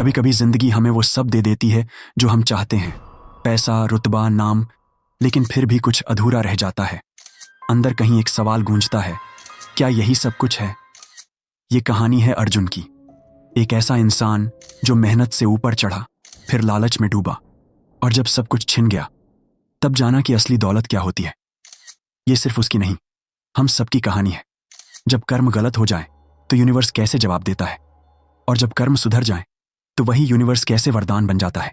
कभी कभी जिंदगी हमें वो सब दे देती है जो हम चाहते हैं, पैसा, रुतबा, नाम, लेकिन फिर भी कुछ अधूरा रह जाता है। अंदर कहीं एक सवाल गूंजता है, क्या यही सब कुछ है? ये कहानी है अर्जुन की, एक ऐसा इंसान जो मेहनत से ऊपर चढ़ा, फिर लालच में डूबा, और जब सब कुछ छिन गया तब जाना कि असली दौलत क्या होती है। ये सिर्फ उसकी नहीं, हम सबकी कहानी है। जब कर्म गलत हो जाए तो यूनिवर्स कैसे जवाब देता है, और जब कर्म सुधर जाए तो वही यूनिवर्स कैसे वरदान बन जाता है।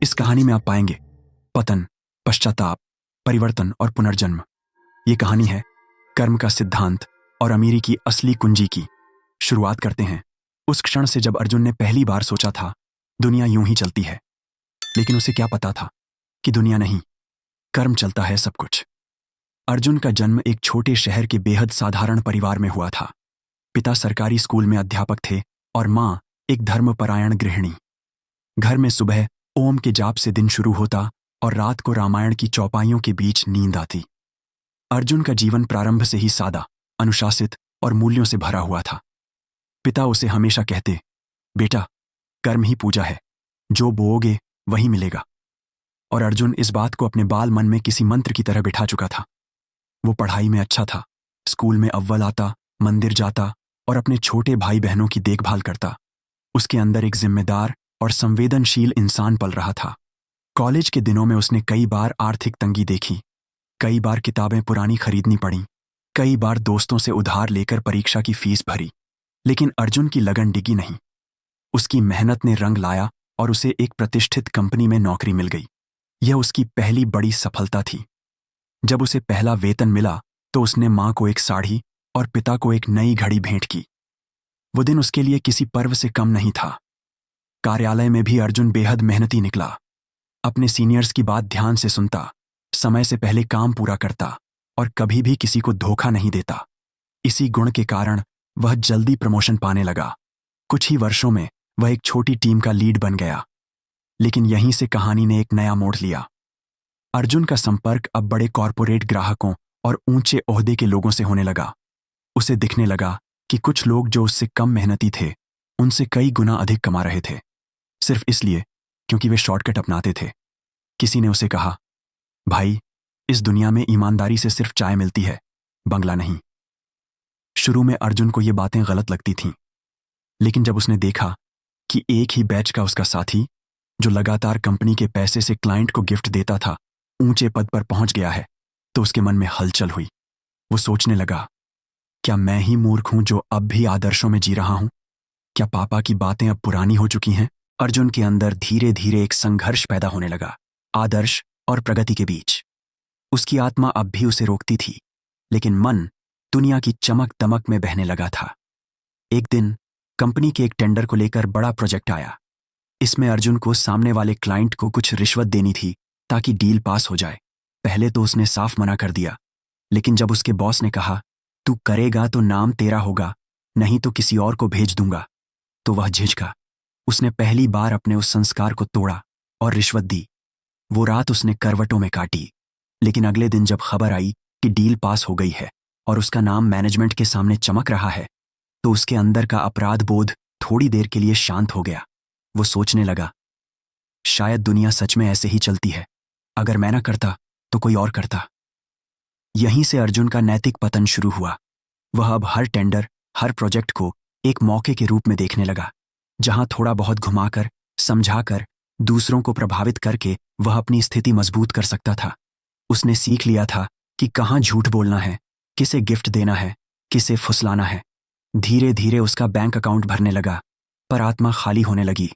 इस कहानी में आप पाएंगे पतन, पश्चाताप, परिवर्तन और पुनर्जन्म। ये कहानी है कर्म का सिद्धांत और अमीरी की असली कुंजी की। शुरुआत करते हैं उस क्षण से जब अर्जुन ने पहली बार सोचा था दुनिया यूं ही चलती है। लेकिन उसे क्या पता था कि दुनिया नहीं, कर्म चलता है सब कुछ। अर्जुन का जन्म एक छोटे शहर के बेहद साधारण परिवार में हुआ था। पिता सरकारी स्कूल में अध्यापक थे और माँ एक धर्मपरायण गृहिणी। घर में सुबह ओम के जाप से दिन शुरू होता और रात को रामायण की चौपाइयों के बीच नींद आती। अर्जुन का जीवन प्रारंभ से ही सादा, अनुशासित और मूल्यों से भरा हुआ था। पिता उसे हमेशा कहते, बेटा, कर्म ही पूजा है, जो बोओगे वही मिलेगा। और अर्जुन इस बात को अपने बाल मन में किसी मंत्र की तरह बिठा चुका था। वो पढ़ाई में अच्छा था, स्कूल में अव्वल आता, मंदिर जाता और अपने छोटे भाई बहनों की देखभाल करता। उसके अंदर एक जिम्मेदार और संवेदनशील इंसान पल रहा था। कॉलेज के दिनों में उसने कई बार आर्थिक तंगी देखी, कई बार किताबें पुरानी खरीदनी पड़ी, कई बार दोस्तों से उधार लेकर परीक्षा की फीस भरी। लेकिन अर्जुन की लगन डिगी नहीं। उसकी मेहनत ने रंग लाया और उसे एक प्रतिष्ठित कंपनी में नौकरी मिल गई। यह उसकी पहली बड़ी सफलता थी। जब उसे पहला वेतन मिला तो उसने माँ को एक साड़ी और पिता को एक नई घड़ी भेंट की। वो दिन उसके लिए किसी पर्व से कम नहीं था। कार्यालय में भी अर्जुन बेहद मेहनती निकला। अपने सीनियर्स की बात ध्यान से सुनता, समय से पहले काम पूरा करता और कभी भी किसी को धोखा नहीं देता। इसी गुण के कारण वह जल्दी प्रमोशन पाने लगा। कुछ ही वर्षों में वह एक छोटी टीम का लीड बन गया। लेकिन यहीं से कहानी ने एक नया मोड़ लिया। अर्जुन का संपर्क अब बड़े कॉरपोरेट ग्राहकों और ऊंचे ओहदे के लोगों से होने लगा। उसे दिखने लगा कि कुछ लोग जो उससे कम मेहनती थे उनसे कई गुना अधिक कमा रहे थे, सिर्फ इसलिए क्योंकि वे शॉर्टकट अपनाते थे। किसी ने उसे कहा, भाई, इस दुनिया में ईमानदारी से सिर्फ चाय मिलती है, बंगला नहीं। शुरू में अर्जुन को ये बातें गलत लगती थीं, लेकिन जब उसने देखा कि एक ही बैच का उसका साथी, जो लगातार कंपनी के पैसे से क्लाइंट को गिफ्ट देता था, ऊंचे पद पर पहुंच गया है, तो उसके मन में हलचल हुई। वो सोचने लगा, क्या मैं ही मूर्ख हूं जो अब भी आदर्शों में जी रहा हूं? क्या पापा की बातें अब पुरानी हो चुकी हैं? अर्जुन के अंदर धीरे धीरे एक संघर्ष पैदा होने लगा, आदर्श और प्रगति के बीच। उसकी आत्मा अब भी उसे रोकती थी, लेकिन मन दुनिया की चमक दमक में बहने लगा था। एक दिन कंपनी के एक टेंडर को लेकर बड़ा प्रोजेक्ट आया। इसमें अर्जुन को सामने वाले क्लाइंट को कुछ रिश्वत देनी थी ताकि डील पास हो जाए। पहले तो उसने साफ मना कर दिया, लेकिन जब उसके बॉस ने कहा, तू करेगा तो नाम तेरा होगा, नहीं तो किसी और को भेज दूंगा, तो वह झिझका। उसने पहली बार अपने उस संस्कार को तोड़ा और रिश्वत दी। वो रात उसने करवटों में काटी। लेकिन अगले दिन जब खबर आई कि डील पास हो गई है और उसका नाम मैनेजमेंट के सामने चमक रहा है, तो उसके अंदर का अपराध बोध थोड़ी देर के लिए शांत हो गया। वो सोचने लगा, शायद दुनिया सच में ऐसे ही चलती है। अगर मैं ना करता तो कोई और करता। यहीं से अर्जुन का नैतिक पतन शुरू हुआ। वह अब हर टेंडर, हर प्रोजेक्ट को एक मौके के रूप में देखने लगा, जहां थोड़ा बहुत घुमाकर, समझाकर, दूसरों को प्रभावित करके वह अपनी स्थिति मजबूत कर सकता था। उसने सीख लिया था कि कहाँ झूठ बोलना है, किसे गिफ्ट देना है, किसे फुसलाना है। धीरे धीरे उसका बैंक अकाउंट भरने लगा, पर आत्मा खाली होने लगी।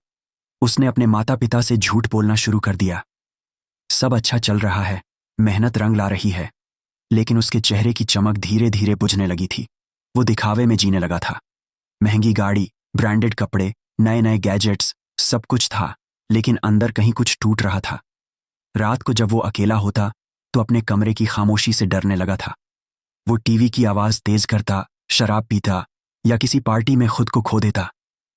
उसने अपने माता पिता से झूठ बोलना शुरू कर दिया। सब अच्छा चल रहा है, मेहनत रंग ला रही है, लेकिन उसके चेहरे की चमक धीरे धीरे बुझने लगी थी। वो दिखावे में जीने लगा था। महंगी गाड़ी, ब्रांडेड कपड़े, नए नए गैजेट्स, सब कुछ था, लेकिन अंदर कहीं कुछ टूट रहा था। रात को जब वो अकेला होता तो अपने कमरे की खामोशी से डरने लगा था। वो टीवी की आवाज तेज करता, शराब पीता या किसी पार्टी में खुद को खो देता,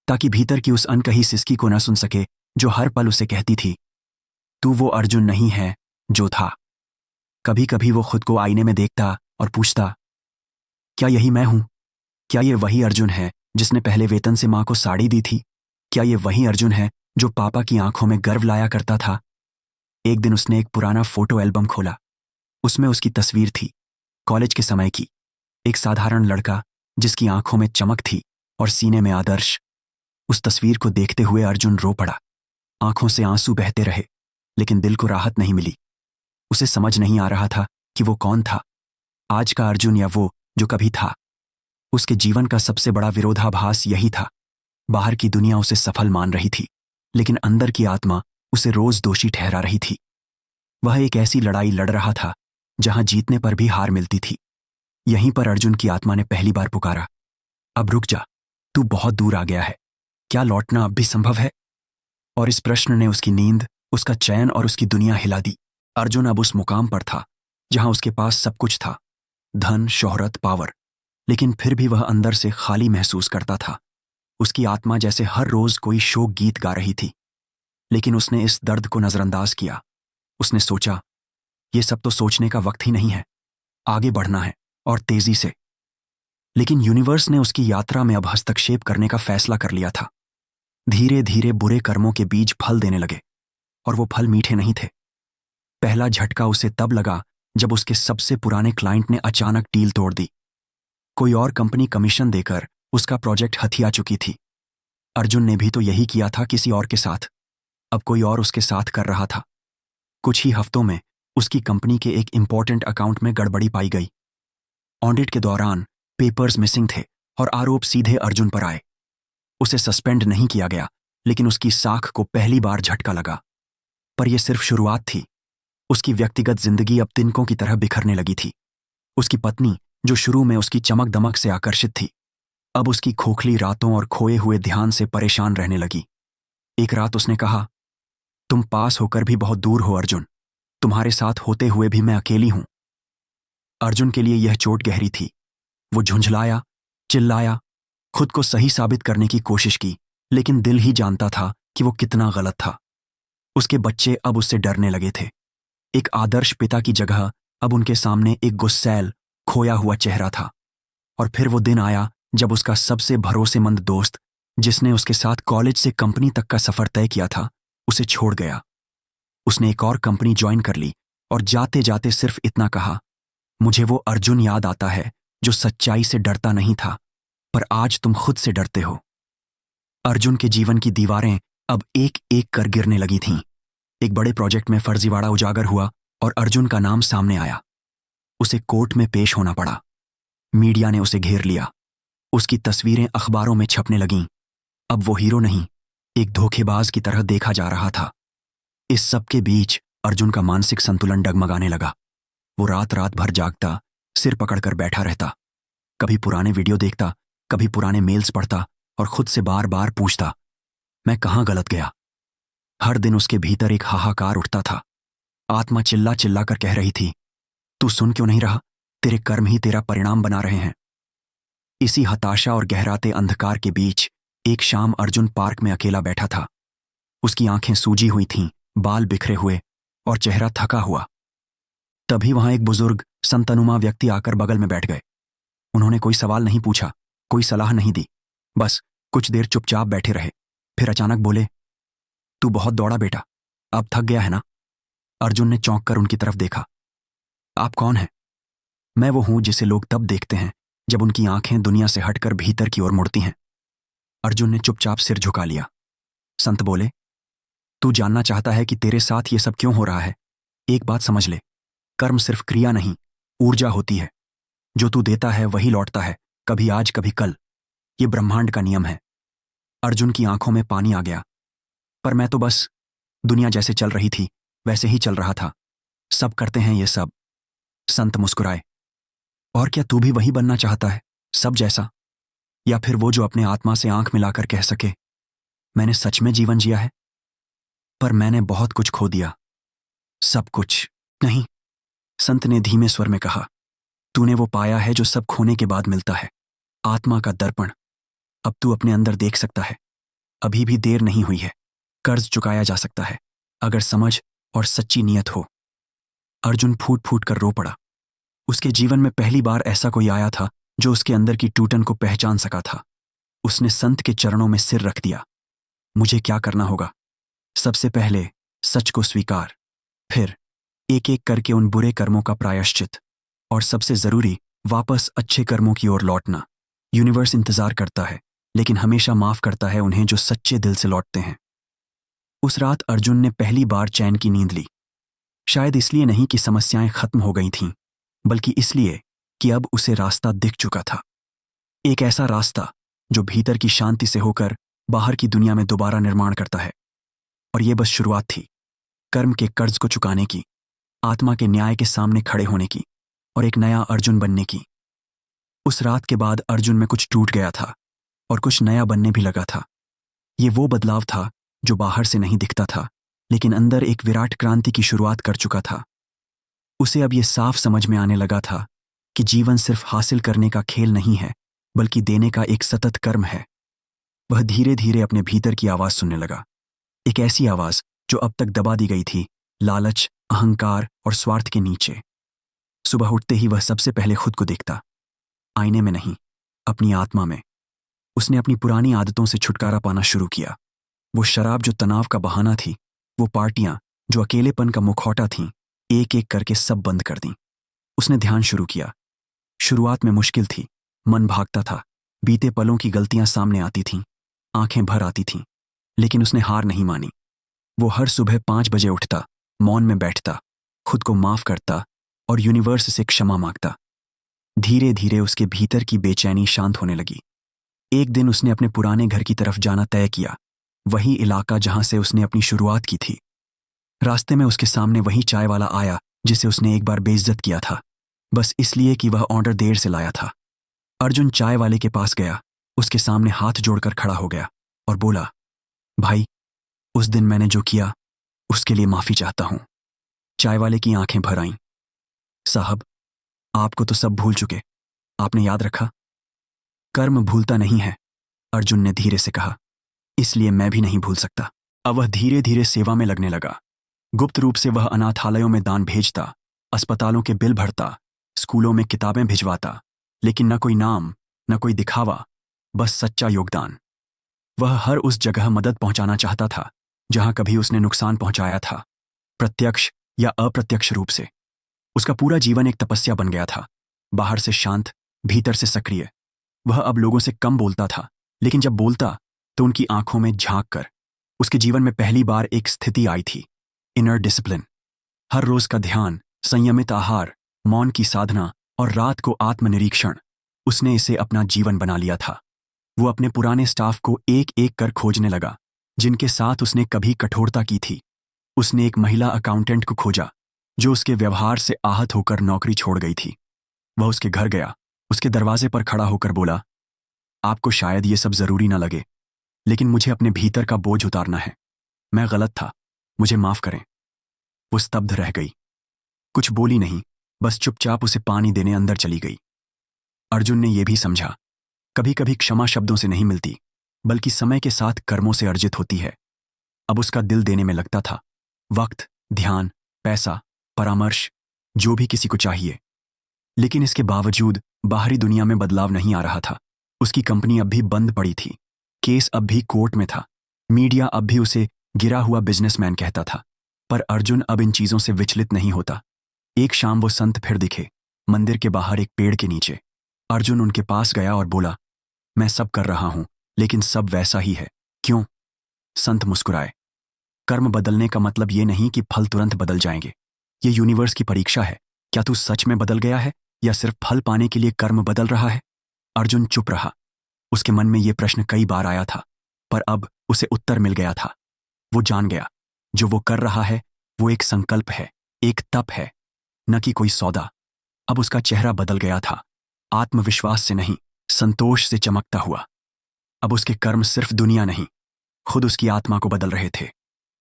ताकि भीतर की उस अनकही सिसकी को न सुन सके जो हर पल उसे कहती थी, तू वो अर्जुन नहीं है जो था। कभी कभी वो खुद को आईने में देखता और पूछता, क्या यही मैं हूं? क्या ये वही अर्जुन है जिसने पहले वेतन से माँ को साड़ी दी थी? क्या ये वही अर्जुन है जो पापा की आंखों में गर्व लाया करता था? एक दिन उसने एक पुराना फोटो एल्बम खोला। उसमें उसकी तस्वीर थी, कॉलेज के समय की। एक साधारण लड़का जिसकी आंखों में चमक थी और सीने में आदर्श। उस तस्वीर को देखते हुए अर्जुन रो पड़ा। आंखों से आंसू बहते रहे, लेकिन दिल को राहत नहीं मिली। उसे समझ नहीं आ रहा था कि वो कौन था, आज का अर्जुन या वो जो कभी था। उसके जीवन का सबसे बड़ा विरोधाभास यही था। बाहर की दुनिया उसे सफल मान रही थी, लेकिन अंदर की आत्मा उसे रोज दोषी ठहरा रही थी। वह एक ऐसी लड़ाई लड़ रहा था जहां जीतने पर भी हार मिलती थी। यहीं पर अर्जुन की आत्मा ने पहली बार पुकारा, अब रुक जा, तू बहुत दूर आ गया है, क्या लौटना अब भी संभव है? और इस प्रश्न ने उसकी नींद, उसका चैन और उसकी दुनिया हिला दी। अर्जुन अब उस मुकाम पर था जहां उसके पास सब कुछ था, धन, शोहरत, पावर, लेकिन फिर भी वह अंदर से खाली महसूस करता था। उसकी आत्मा जैसे हर रोज कोई शोक गीत गा रही थी। लेकिन उसने इस दर्द को नजरअंदाज किया। उसने सोचा, ये सब तो सोचने का वक्त ही नहीं है, आगे बढ़ना है और तेजी से। लेकिन यूनिवर्स ने उसकी यात्रा में अब हस्तक्षेप करने का फैसला कर लिया था। धीरे धीरे बुरे कर्मों के बीज फल देने लगे, और वो फल मीठे नहीं थे। पहला झटका उसे तब लगा जब उसके सबसे पुराने क्लाइंट ने अचानक डील तोड़ दी। कोई और कंपनी कमीशन देकर उसका प्रोजेक्ट हथिया चुकी थी। अर्जुन ने भी तो यही किया था किसी और के साथ। अब कोई और उसके साथ कर रहा था। कुछ ही हफ्तों में उसकी कंपनी के एक इंपॉर्टेंट अकाउंट में गड़बड़ी पाई गई। ऑडिट के दौरान पेपर्स मिसिंग थे और आरोप सीधे अर्जुन पर आए। उसे सस्पेंड नहीं किया गया, लेकिन उसकी साख को पहली बार झटका लगा। पर यह सिर्फ शुरुआत थी। उसकी व्यक्तिगत जिंदगी अब तिनकों की तरह बिखरने लगी थी। उसकी पत्नी, जो शुरू में उसकी चमक दमक से आकर्षित थी, अब उसकी खोखली रातों और खोए हुए ध्यान से परेशान रहने लगी। एक रात उसने कहा, तुम पास होकर भी बहुत दूर हो अर्जुन, तुम्हारे साथ होते हुए भी मैं अकेली हूं। अर्जुन के लिए यह चोट गहरी थी। वो झुंझलाया, चिल्लाया, खुद को सही साबित करने की कोशिश की, लेकिन दिल ही जानता था कि वो कितना गलत था। उसके बच्चे अब उससे डरने लगे थे। एक आदर्श पिता की जगह अब उनके सामने एक गुस्सैल, खोया हुआ चेहरा था। और फिर वो दिन आया जब उसका सबसे भरोसेमंद दोस्त, जिसने उसके साथ कॉलेज से कंपनी तक का सफर तय किया था, उसे छोड़ गया। उसने एक और कंपनी ज्वाइन कर ली और जाते जाते सिर्फ इतना कहा, मुझे वो अर्जुन याद आता है जो सच्चाई से डरता नहीं था, पर आज तुम खुद से डरते हो। अर्जुन के जीवन की दीवारें अब एक एक कर गिरने लगी थीं। एक बड़े प्रोजेक्ट में फर्जीवाड़ा उजागर हुआ और अर्जुन का नाम सामने आया। उसे कोर्ट में पेश होना पड़ा। मीडिया ने उसे घेर लिया। उसकी तस्वीरें अखबारों में छपने लगीं। अब वो हीरो नहीं, एक धोखेबाज की तरह देखा जा रहा था। इस सब के बीच अर्जुन का मानसिक संतुलन डगमगाने लगा। वो रात रात भर जागता, सिर पकड़कर बैठा रहता। कभी पुराने वीडियो देखता, कभी पुराने मेल्स पढ़ता और खुद से बार बार पूछता, मैं कहाँ गलत गया? हर दिन उसके भीतर एक हाहाकार उठता था। आत्मा चिल्ला चिल्ला कर कह रही थी, तू सुन क्यों नहीं रहा? तेरे कर्म ही तेरा परिणाम बना रहे हैं। इसी हताशा और गहराते अंधकार के बीच एक शाम अर्जुन पार्क में अकेला बैठा था। उसकी आंखें सूजी हुई थीं, बाल बिखरे हुए और चेहरा थका हुआ। तभी वहां एक बुजुर्ग, संतनुमा व्यक्ति आकर बगल में बैठ गए। उन्होंने कोई सवाल नहीं पूछा, कोई सलाह नहीं दी, बस कुछ देर चुपचाप बैठे रहे। फिर अचानक बोले, तू बहुत दौड़ा बेटा, अब थक गया है ना? अर्जुन ने चौंक कर उनकी तरफ देखा। आप कौन हैं? मैं वो हूं जिसे लोग तब देखते हैं जब उनकी आंखें दुनिया से हटकर भीतर की ओर मुड़ती हैं। अर्जुन ने चुपचाप सिर झुका लिया। संत बोले, तू जानना चाहता है कि तेरे साथ ये सब क्यों हो रहा है? एक बात समझ ले, कर्म सिर्फ क्रिया नहीं, ऊर्जा होती है। जो तू देता है वही लौटता है, कभी आज कभी कल। ये ब्रह्मांड का नियम है। अर्जुन की आंखों में पानी आ गया। पर मैं तो बस दुनिया जैसे चल रही थी वैसे ही चल रहा था। सब करते हैं ये सब। संत मुस्कुराए। और क्या तू भी वही बनना चाहता है, सब जैसा? या फिर वो जो अपने आत्मा से आंख मिलाकर कह सके, मैंने सच में जीवन जिया है? पर मैंने बहुत कुछ खो दिया। सब कुछ नहीं, संत ने धीमे स्वर में कहा, तूने वो पाया है जो सब खोने के बाद मिलता है, आत्मा का दर्पण। अब तू अपने अंदर देख सकता है। अभी भी देर नहीं हुई है। कर्ज चुकाया जा सकता है, अगर समझ और सच्ची नीयत हो। अर्जुन फूट फूट कर रो पड़ा। उसके जीवन में पहली बार ऐसा कोई आया था जो उसके अंदर की टूटन को पहचान सका था। उसने संत के चरणों में सिर रख दिया। मुझे क्या करना होगा? सबसे पहले सच को स्वीकार, फिर एक एक करके उन बुरे कर्मों का प्रायश्चित, और सबसे जरूरी वापस अच्छे कर्मों की ओर लौटना। यूनिवर्स इंतजार करता है, लेकिन हमेशा माफ करता है उन्हें जो सच्चे दिल से लौटते हैं। उस रात अर्जुन ने पहली बार चैन की नींद ली। शायद इसलिए नहीं कि समस्याएं खत्म हो गई थीं, बल्कि इसलिए कि अब उसे रास्ता दिख चुका था। एक ऐसा रास्ता जो भीतर की शांति से होकर बाहर की दुनिया में दोबारा निर्माण करता है। और ये बस शुरुआत थी, कर्म के कर्ज को चुकाने की, आत्मा के न्याय के सामने खड़े होने की, और एक नया अर्जुन बनने की। उस रात के बाद अर्जुन में कुछ टूट गया था और कुछ नया बनने भी लगा था। ये वो बदलाव था जो बाहर से नहीं दिखता था, लेकिन अंदर एक विराट क्रांति की शुरुआत कर चुका था। उसे अब ये साफ समझ में आने लगा था कि जीवन सिर्फ हासिल करने का खेल नहीं है, बल्कि देने का एक सतत कर्म है। वह धीरे धीरे अपने भीतर की आवाज सुनने लगा, एक ऐसी आवाज जो अब तक दबा दी गई थी, लालच, अहंकार और स्वार्थ के नीचे। सुबह उठते ही वह सबसे पहले खुद को देखता, आईने में नहीं, अपनी आत्मा में। उसने अपनी पुरानी आदतों से छुटकारा पाना शुरू किया। वो शराब जो तनाव का बहाना थी, वो पार्टियां जो अकेलेपन का मुखौटा थीं, एक एक करके सब बंद कर दी। उसने ध्यान शुरू किया। शुरुआत में मुश्किल थी, मन भागता था, बीते पलों की गलतियां सामने आती थीं, आंखें भर आती थीं, लेकिन उसने हार नहीं मानी। वो हर सुबह 5 बजे उठता, मौन में बैठता, खुद को माफ करता और यूनिवर्स से क्षमा मांगता। धीरे धीरे उसके भीतर की बेचैनी शांत होने लगी। एक दिन उसने अपने पुराने घर की तरफ जाना तय किया, वही इलाका जहां से उसने अपनी शुरुआत की थी। रास्ते में उसके सामने वही चाय वाला आया जिसे उसने एक बार बेइज्जत किया था, बस इसलिए कि वह ऑर्डर देर से लाया था। अर्जुन चाय वाले के पास गया, उसके सामने हाथ जोड़कर खड़ा हो गया और बोला, भाई, उस दिन मैंने जो किया उसके लिए माफी चाहता हूं। चाय वाले की आंखें भर आईं। साहब, आपको तो सब भूल चुके, आपने याद रखा? कर्म भूलता नहीं है, अर्जुन ने धीरे से कहा, इसलिए मैं भी नहीं भूल सकता। अब वह धीरे धीरे सेवा में लगने लगा। गुप्त रूप से वह अनाथालयों में दान भेजता, अस्पतालों के बिल भरता, स्कूलों में किताबें भिजवाता, लेकिन न कोई नाम, न कोई दिखावा, बस सच्चा योगदान। वह हर उस जगह मदद पहुंचाना चाहता था जहां कभी उसने नुकसान पहुंचाया था, प्रत्यक्ष या अप्रत्यक्ष रूप से। उसका पूरा जीवन एक तपस्या बन गया था, बाहर से शांत, भीतर से सक्रिय। वह अब लोगों से कम बोलता था, लेकिन जब बोलता तो उनकी आंखों में झांक कर। उसके जीवन में पहली बार एक स्थिति आई थी, इनर डिसिप्लिन। हर रोज का ध्यान, संयमित आहार, मौन की साधना और रात को आत्मनिरीक्षण। उसने इसे अपना जीवन बना लिया था। वो अपने पुराने स्टाफ को एक एक कर खोजने लगा, जिनके साथ उसने कभी कठोरता की थी। उसने एक महिला अकाउंटेंट को खोजा जो उसके व्यवहार से आहत होकर नौकरी छोड़ गई थी। वह उसके घर गया, उसके दरवाजे पर खड़ा होकर बोला, आपको शायद ये सब जरूरी ना लगे, लेकिन मुझे अपने भीतर का बोझ उतारना है। मैं गलत था, मुझे माफ करें। वो स्तब्ध रह गई, कुछ बोली नहीं, बस चुपचाप उसे पानी देने अंदर चली गई। अर्जुन ने यह भी समझा, कभी कभी क्षमा शब्दों से नहीं मिलती, बल्कि समय के साथ कर्मों से अर्जित होती है। अब उसका दिल देने में लगता था, वक्त, ध्यान, पैसा, परामर्श, जो भी किसी को चाहिए। लेकिन इसके बावजूद बाहरी दुनिया में बदलाव नहीं आ रहा था। उसकी कंपनी अब भी बंद पड़ी थी, केस अब भी कोर्ट में था, मीडिया अब भी उसे गिरा हुआ बिजनेसमैन कहता था। पर अर्जुन अब इन चीजों से विचलित नहीं होता। एक शाम वो संत फिर दिखे, मंदिर के बाहर एक पेड़ के नीचे। अर्जुन उनके पास गया और बोला, मैं सब कर रहा हूं, लेकिन सब वैसा ही है, क्यों? संत मुस्कुराए। कर्म बदलने का मतलब ये नहीं कि फल तुरंत बदल जाएंगे। ये यूनिवर्स की परीक्षा है। क्या तू सच में बदल गया है या सिर्फ फल पाने के लिए कर्म बदल रहा है? अर्जुन चुप रहा। उसके मन में यह प्रश्न कई बार आया था, पर अब उसे उत्तर मिल गया था। वो जान गया, जो वो कर रहा है वो एक संकल्प है, एक तप है, न कि कोई सौदा। अब उसका चेहरा बदल गया था, आत्मविश्वास से नहीं, संतोष से चमकता हुआ। अब उसके कर्म सिर्फ दुनिया नहीं, खुद उसकी आत्मा को बदल रहे थे।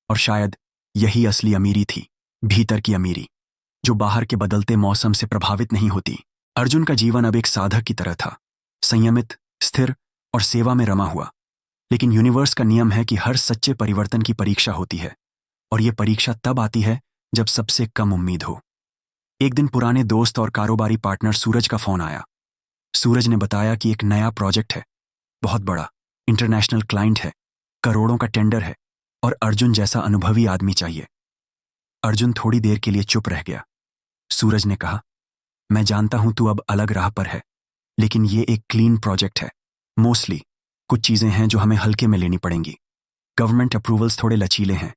और शायद यही असली अमीरी थी, भीतर की अमीरी, जो बाहर के बदलते मौसम से प्रभावित नहीं होती। अर्जुन का जीवन अब एक साधक की तरह था, संयमित, स्थिर और सेवा में रमा हुआ। लेकिन यूनिवर्स का नियम है कि हर सच्चे परिवर्तन की परीक्षा होती है, और यह परीक्षा तब आती है जब सबसे कम उम्मीद हो। एक दिन पुराने दोस्त और कारोबारी पार्टनर सूरज का फोन आया। सूरज ने बताया कि एक नया प्रोजेक्ट है, बहुत बड़ा, इंटरनेशनल क्लाइंट है, करोड़ों का टेंडर है और अर्जुन जैसा अनुभवी आदमी चाहिए। अर्जुन थोड़ी देर के लिए चुप रह गया। सूरज ने कहा, मैं जानता हूं तू अब अलग राह पर है, लेकिन ये एक क्लीन प्रोजेक्ट है। मोस्टली कुछ चीजें हैं जो हमें हल्के में लेनी पड़ेंगी। गवर्नमेंट अप्रूवल्स थोड़े लचीले हैं,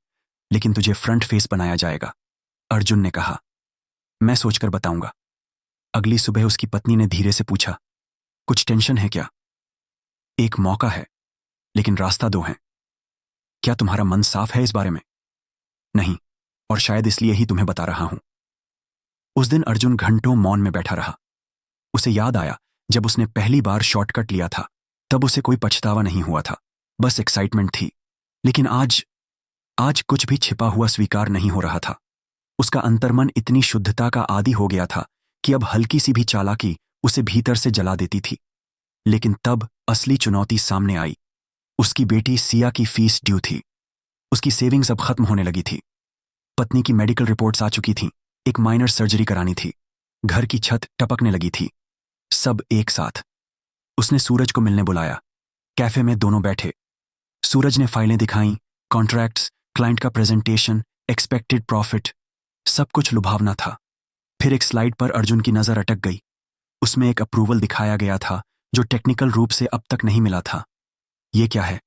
लेकिन तुझे फ्रंट फेस बनाया जाएगा। अर्जुन ने कहा, मैं सोचकर बताऊंगा। अगली सुबह उसकी पत्नी ने धीरे से पूछा, कुछ टेंशन है क्या? एक मौका है, लेकिन रास्ता दो है। क्या तुम्हारा मन साफ है इस बारे में? नहीं, और शायद इसलिए ही तुम्हें बता रहा हूं। उस दिन अर्जुन घंटों मौन में बैठा रहा। उसे याद आया जब उसने पहली बार शॉर्टकट लिया था, तब उसे कोई पछतावा नहीं हुआ था, बस एक्साइटमेंट थी। लेकिन आज कुछ भी छिपा हुआ स्वीकार नहीं हो रहा था। उसका अंतर्मन इतनी शुद्धता का आदी हो गया था कि अब हल्की सी भी चालाकी उसे भीतर से जला देती थी। लेकिन तब असली चुनौती सामने आई। उसकी बेटी सिया की फीस ड्यू थी। उसकी सेविंग्स अब खत्म होने लगी थी। पत्नी की मेडिकल रिपोर्ट्स आ चुकी थीं, एक माइनर सर्जरी करानी थी, घर की छत टपकने लगी थी। सब एक साथ। उसने सूरज को मिलने बुलाया। कैफे में दोनों बैठे। सूरज ने फाइलें दिखाईं, कॉन्ट्रैक्ट्स, क्लाइंट का प्रेजेंटेशन, एक्सपेक्टेड प्रॉफिट, सब कुछ लुभावना था। फिर एक स्लाइड पर अर्जुन की नजर अटक गई। उसमें एक अप्रूवल दिखाया गया था जो टेक्निकल रूप से अब तक नहीं मिला था। ये क्या है?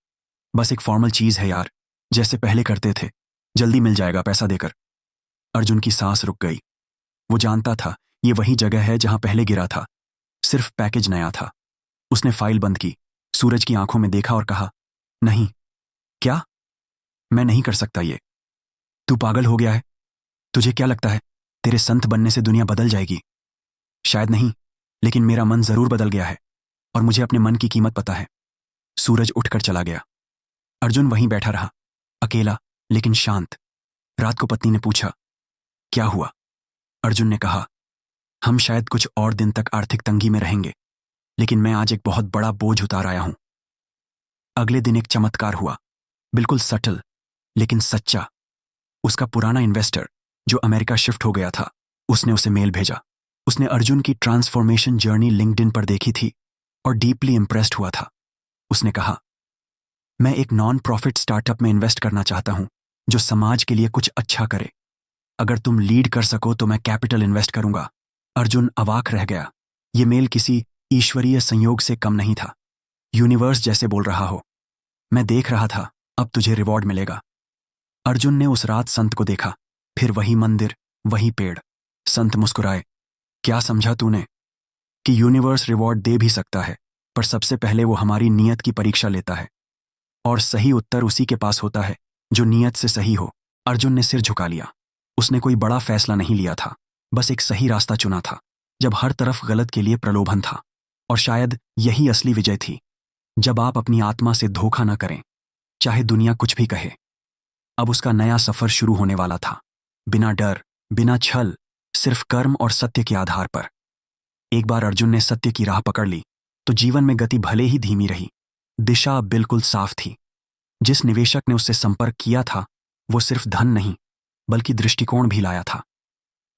बस एक फॉर्मल चीज है यार, जैसे पहले करते थे, जल्दी मिल जाएगा पैसा देकर। अर्जुन की सांस रुक गई। वो जानता था ये वही जगह है जहां पहले गिरा था, सिर्फ पैकेज नया था। उसने फाइल बंद की, सूरज की आंखों में देखा और कहा, नहीं। क्या? मैं नहीं कर सकता ये। तू पागल हो गया है? तुझे क्या लगता है तेरे संत बनने से दुनिया बदल जाएगी? शायद नहीं, लेकिन मेरा मन जरूर बदल गया है और मुझे अपने मन की कीमत पता है। सूरज उठकर चला गया। अर्जुन वहीं बैठा रहा, अकेला लेकिन शांत। रात को पत्नी ने पूछा, क्या हुआ? अर्जुन ने कहा, हम शायद कुछ और दिन तक आर्थिक तंगी में रहेंगे, लेकिन मैं आज एक बहुत बड़ा बोझ उतार आया हूं। अगले दिन एक चमत्कार हुआ, बिल्कुल सटल लेकिन सच्चा। उसका पुराना इन्वेस्टर जो अमेरिका शिफ्ट हो गया था, उसने उसे मेल भेजा। उसने अर्जुन की ट्रांसफॉर्मेशन जर्नी लिंक्डइन पर देखी थी और डीपली इंप्रेस्ड हुआ था। उसने कहा, मैं एक नॉन प्रॉफिट स्टार्टअप में इन्वेस्ट करना चाहता हूं जो समाज के लिए कुछ अच्छा करे। अगर तुम लीड कर सको तो मैं कैपिटल इन्वेस्ट करूंगा। अर्जुन अवाक रह गया। ये मेल किसी ईश्वरीय संयोग से कम नहीं था। यूनिवर्स जैसे बोल रहा हो, मैं देख रहा था, अब तुझे रिवॉर्ड मिलेगा। अर्जुन ने उस रात संत को देखा, फिर वही मंदिर, वही पेड़। संत मुस्कुराए, क्या समझा तूने? कि यूनिवर्स रिवॉर्ड दे भी सकता है, पर सबसे पहले वो हमारी नीयत की परीक्षा लेता है, और सही उत्तर उसी के पास होता है जो नीयत से सही हो। अर्जुन ने सिर झुका लिया। उसने कोई बड़ा फैसला नहीं लिया था, बस एक सही रास्ता चुना था जब हर तरफ गलत के लिए प्रलोभन था। और शायद यही असली विजय थी, जब आप अपनी आत्मा से धोखा न करें, चाहे दुनिया कुछ भी कहे। अब उसका नया सफर शुरू होने वाला था, बिना डर, बिना छल, सिर्फ कर्म और सत्य के आधार पर। एक बार अर्जुन ने सत्य की राह पकड़ ली तो जीवन में गति भले ही धीमी रही, दिशा बिल्कुल साफ थी। जिस निवेशक ने उससे संपर्क किया था, वो सिर्फ धन नहीं बल्कि दृष्टिकोण भी लाया था।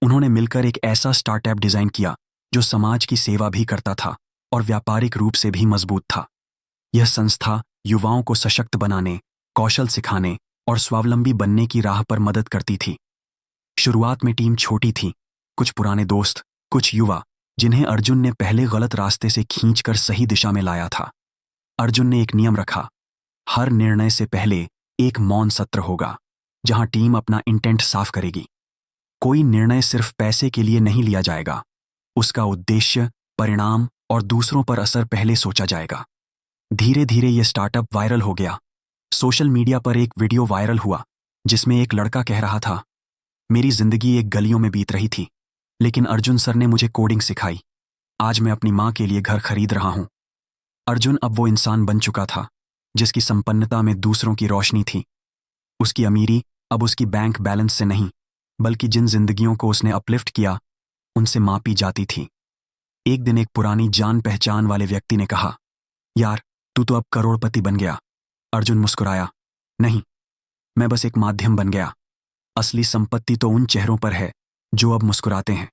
उन्होंने मिलकर एक ऐसा स्टार्टअप डिजाइन किया जो समाज की सेवा भी करता था और व्यापारिक रूप से भी मजबूत था। यह संस्था युवाओं को सशक्त बनाने, कौशल सिखाने और स्वावलंबी बनने की राह पर मदद करती थी। शुरुआत में टीम छोटी थी, कुछ पुराने दोस्त, कुछ युवा जिन्हें अर्जुन ने पहले गलत रास्ते से खींचकर सही दिशा में लाया था। अर्जुन ने एक नियम रखा, हर निर्णय से पहले एक मौन सत्र होगा जहां टीम अपना इंटेंट साफ करेगी। कोई निर्णय सिर्फ पैसे के लिए नहीं लिया जाएगा, उसका उद्देश्य, परिणाम और दूसरों पर असर पहले सोचा जाएगा। धीरे धीरे यह स्टार्टअप वायरल हो गया। सोशल मीडिया पर एक वीडियो वायरल हुआ जिसमें एक लड़का कह रहा था, मेरी जिंदगी एक गलियों में बीत रही थी, लेकिन अर्जुन सर ने मुझे कोडिंग सिखाई। आज मैं अपनी माँ के लिए घर खरीद रहा हूं। अर्जुन अब वो इंसान बन चुका था जिसकी संपन्नता में दूसरों की रोशनी थी। उसकी अमीरी अब उसकी बैंक बैलेंस से नहीं, बल्कि जिन जिंदगियों को उसने अपलिफ्ट किया उनसे मापी जाती थी। एक दिन एक पुरानी जान पहचान वाले व्यक्ति ने कहा, यार तू तो अब करोड़पति बन गया। अर्जुन मुस्कुराया, नहीं, मैं बस एक माध्यम बन गया। असली संपत्ति तो उन चेहरों पर है जो अब मुस्कुराते हैं।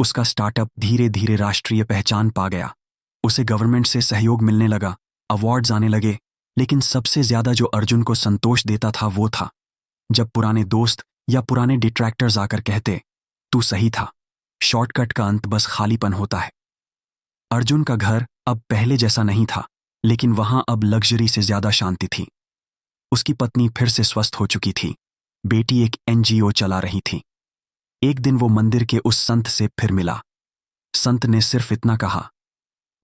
उसका स्टार्टअप धीरे धीरे राष्ट्रीय पहचान पा गया। उसे गवर्नमेंट से सहयोग मिलने लगा, अवार्ड्स आने लगे, लेकिन सबसे ज्यादा जो अर्जुन को संतोष देता था वो था जब पुराने दोस्त या पुराने डिट्रैक्टर्स आकर कहते, तू सही था, शॉर्टकट का अंत बस खालीपन होता है। अर्जुन का घर अब पहले जैसा नहीं था, लेकिन वहां अब लग्जरी से ज्यादा शांति थी। उसकी पत्नी फिर से स्वस्थ हो चुकी थी, बेटी एक एनजीओ चला रही थी। एक दिन वो मंदिर के उस संत से फिर मिला। संत ने सिर्फ इतना कहा,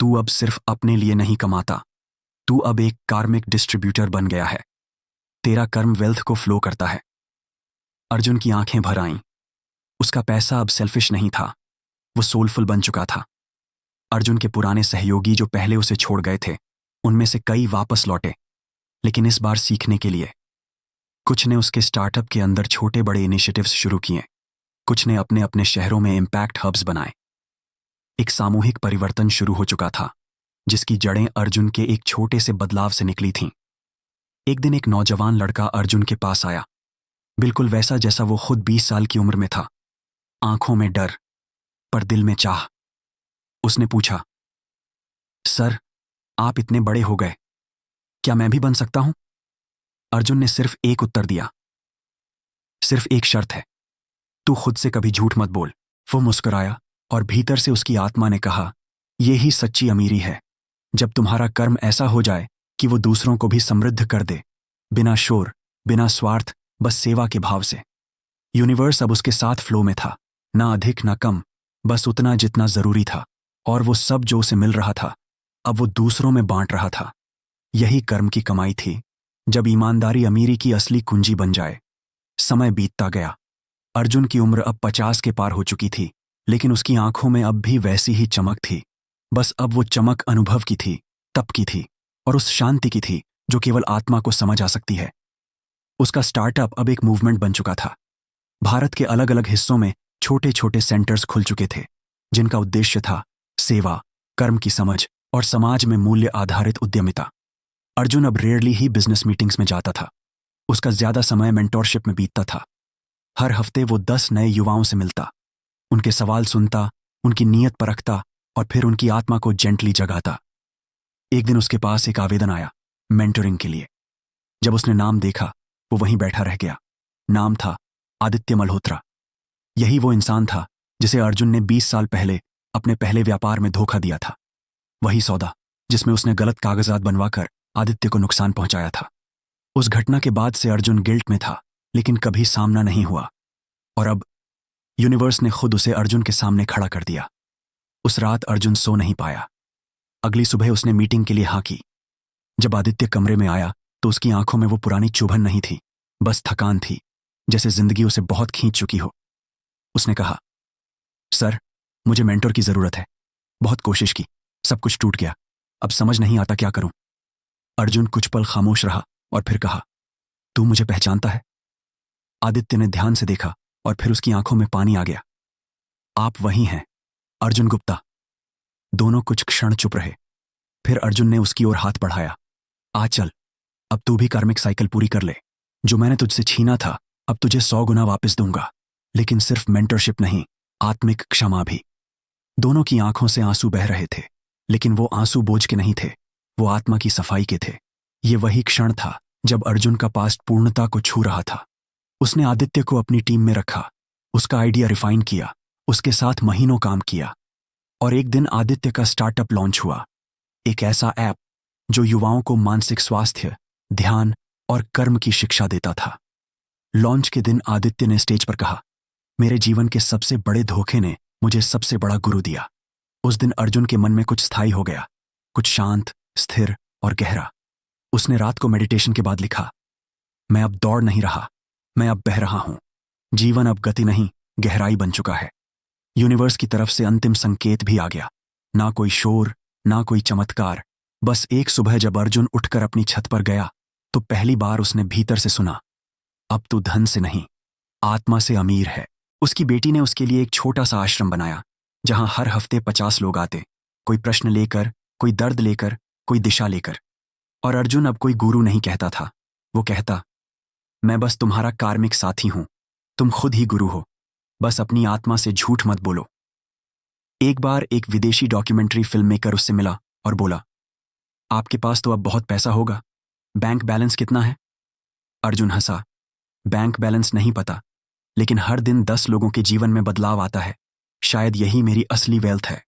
तू अब सिर्फ अपने लिए नहीं कमाता, तू अब एक कार्मिक डिस्ट्रीब्यूटर बन गया है, तेरा कर्म वेल्थ को फ्लो करता है। अर्जुन की आंखें भर आईं। उसका पैसा अब सेल्फिश नहीं था, वो सोलफुल बन चुका था। अर्जुन के पुराने सहयोगी जो पहले उसे छोड़ गए थे, उनमें से कई वापस लौटे, लेकिन इस बार सीखने के लिए। कुछ ने उसके स्टार्टअप के अंदर छोटे बड़े इनिशिएटिव्स शुरू किए, कुछ ने अपने अपने शहरों में इम्पैक्ट हब्स बनाए। एक सामूहिक परिवर्तन शुरू हो चुका था, जिसकी जड़ें अर्जुन के एक छोटे से बदलाव से निकली थीं। एक दिन एक नौजवान लड़का अर्जुन के पास आया, बिल्कुल वैसा जैसा वो खुद 20 साल की उम्र में था। आंखों में डर, पर दिल में चाह। उसने पूछा, सर, आप इतने बड़े हो गए, क्या मैं भी बन सकता हूं? अर्जुन ने सिर्फ एक उत्तर दिया, सिर्फ एक शर्त है, तू खुद से कभी झूठ मत बोल। वो मुस्कुराया और भीतर से उसकी आत्मा ने कहा, ये ही सच्ची अमीरी है, जब तुम्हारा कर्म ऐसा हो जाए कि वो दूसरों को भी समृद्ध कर दे, बिना शोर, बिना स्वार्थ, बस सेवा के भाव से। यूनिवर्स अब उसके साथ फ्लो में था, ना अधिक ना कम, बस उतना जितना जरूरी था, और वो सब जो उसे मिल रहा था अब वो दूसरों में बांट रहा था। यही कर्म की कमाई थी, जब ईमानदारी अमीरी की असली कुंजी बन जाए। समय बीतता गया। अर्जुन की उम्र अब 50 के पार हो चुकी थी, लेकिन उसकी आंखों में अब भी वैसी ही चमक थी। बस अब वो चमक अनुभव की थी, तप की थी, और उस शांति की थी जो केवल आत्मा को समझ आ सकती है। उसका स्टार्टअप अब एक मूवमेंट बन चुका था। भारत के अलग अलग हिस्सों में छोटे छोटे सेंटर्स खुल चुके थे, जिनका उद्देश्य था सेवा, कर्म की समझ और समाज में मूल्य आधारित उद्यमिता। अर्जुन अब रेयरली ही बिजनेस मीटिंग्स में जाता था। उसका ज्यादा समय मेंटोरशिप में बीतता था। हर हफ्ते वो 10 नए युवाओं से मिलता, उनके सवाल सुनता, उनकी नीयत परखता और फिर उनकी आत्मा को जेंटली जगाता। एक दिन उसके पास एक आवेदन आया मेंटरिंग के लिए। जब उसने नाम देखा, वो वहीं बैठा रह गया। नाम था आदित्य मल्होत्रा। यही वो इंसान था जिसे अर्जुन ने 20 साल पहले अपने पहले व्यापार में धोखा दिया था। वही सौदा जिसमें उसने गलत कागजात बनवाकर आदित्य को नुकसान पहुंचाया था। उस घटना के बाद से अर्जुन गिल्ट में था, लेकिन कभी सामना नहीं हुआ। और अब यूनिवर्स ने खुद उसे अर्जुन के सामने खड़ा कर दिया। उस रात अर्जुन सो नहीं पाया। अगली सुबह उसने मीटिंग के लिए हाँ की। जब आदित्य कमरे में आया तो उसकी आंखों में वो पुरानी चुभन नहीं थी, बस थकान थी, जैसे जिंदगी उसे बहुत खींच चुकी हो। उसने कहा, सर, मुझे मेंटर की जरूरत है। बहुत कोशिश की, सब कुछ टूट गया, अब समझ नहीं आता क्या करूं। अर्जुन कुछ पल खामोश रहा और फिर कहा, तू मुझे पहचानता है? आदित्य ने ध्यान से देखा और फिर उसकी आंखों में पानी आ गया। आप वही हैं, अर्जुन गुप्ता। दोनों कुछ क्षण चुप रहे। फिर अर्जुन ने उसकी ओर हाथ बढ़ाया। आ चल, अब तू भी कार्मिक साइकिल पूरी कर ले। जो मैंने तुझसे छीना था, अब तुझे 100 गुना वापस दूंगा, लेकिन सिर्फ मेंटरशिप नहीं, आत्मिक क्षमा भी। दोनों की आंखों से आंसू बह रहे थे, लेकिन वो आंसू बोझ के नहीं थे, वो आत्मा की सफाई के थे। ये वही क्षण था जब अर्जुन का पास्ट पूर्णता को छू रहा था। उसने आदित्य को अपनी टीम में रखा, उसका आइडिया रिफाइन किया, उसके साथ महीनों काम किया। और एक दिन आदित्य का स्टार्टअप लॉन्च हुआ, एक ऐसा ऐप जो युवाओं को मानसिक स्वास्थ्य, ध्यान और कर्म की शिक्षा देता था। लॉन्च के दिन आदित्य ने स्टेज पर कहा, मेरे जीवन के सबसे बड़े धोखे ने मुझे सबसे बड़ा गुरु दिया। उस दिन अर्जुन के मन में कुछ स्थायी हो गया, कुछ शांत, स्थिर और गहरा। उसने रात को मेडिटेशन के बाद लिखा, मैं अब दौड़ नहीं रहा, मैं अब बह रहा हूं। जीवन अब गति नहीं, गहराई बन चुका है। यूनिवर्स की तरफ से अंतिम संकेत भी आ गया। ना कोई शोर, ना कोई चमत्कार, बस एक सुबह जब अर्जुन उठकर अपनी छत पर गया तो पहली बार उसने भीतर से सुना, अब तू धन से नहीं, आत्मा से अमीर है। उसकी बेटी ने उसके लिए एक छोटा सा आश्रम बनाया, जहां हर हफ्ते 50 लोग आते, कोई प्रश्न लेकर, कोई दर्द लेकर, कोई दिशा लेकर। और अर्जुन अब कोई गुरु नहीं कहता था, वो कहता, मैं बस तुम्हारा कार्मिक साथी हूं, तुम खुद ही गुरु हो, बस अपनी आत्मा से झूठ मत बोलो। एक बार एक विदेशी डॉक्यूमेंट्री फिल्म मेकर उससे मिला और बोला, आपके पास तो अब बहुत पैसा होगा, बैंक बैलेंस कितना है? अर्जुन हंसा। बैंक बैलेंस नहीं पता, लेकिन हर दिन 10 लोगों के जीवन में बदलाव आता है। शायद यही मेरी असली वेल्थ है।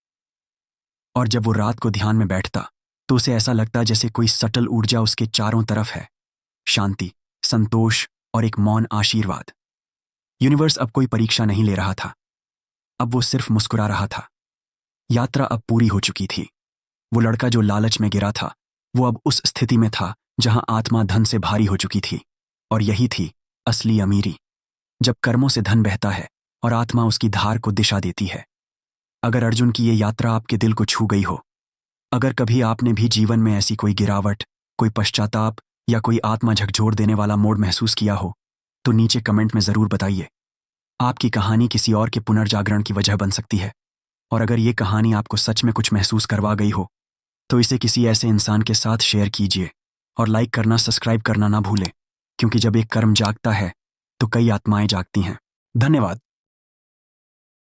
और जब वो रात को ध्यान में बैठता तो उसे ऐसा लगता जैसे कोई सटल ऊर्जा उसके चारों तरफ है। शांति, संतोष और एक मौन आशीर्वाद। यूनिवर्स अब कोई परीक्षा नहीं ले रहा था, अब वो सिर्फ मुस्कुरा रहा था। यात्रा अब पूरी हो चुकी थी। वो लड़का जो लालच में गिरा था, वो अब उस स्थिति में था जहां आत्मा धन से भारी हो चुकी थी। और यही थी असली अमीरी, जब कर्मों से धन बहता है और आत्मा उसकी धार को दिशा देती है। अगर अर्जुन की ये यात्रा आपके दिल को छू गई हो, अगर कभी आपने भी जीवन में ऐसी कोई गिरावट, कोई पश्चाताप या कोई आत्मा झकझोर देने वाला मोड़ महसूस किया हो, तो नीचे कमेंट में ज़रूर बताइए। आपकी कहानी किसी और के पुनर्जागरण की वजह बन सकती है। और अगर ये कहानी आपको सच में कुछ महसूस करवा गई हो, तो इसे किसी ऐसे इंसान के साथ शेयर कीजिए। और लाइक करना, सब्सक्राइब करना ना भूलें, क्योंकि जब एक कर्म जागता है तो कई आत्माएं जागती हैं। धन्यवाद।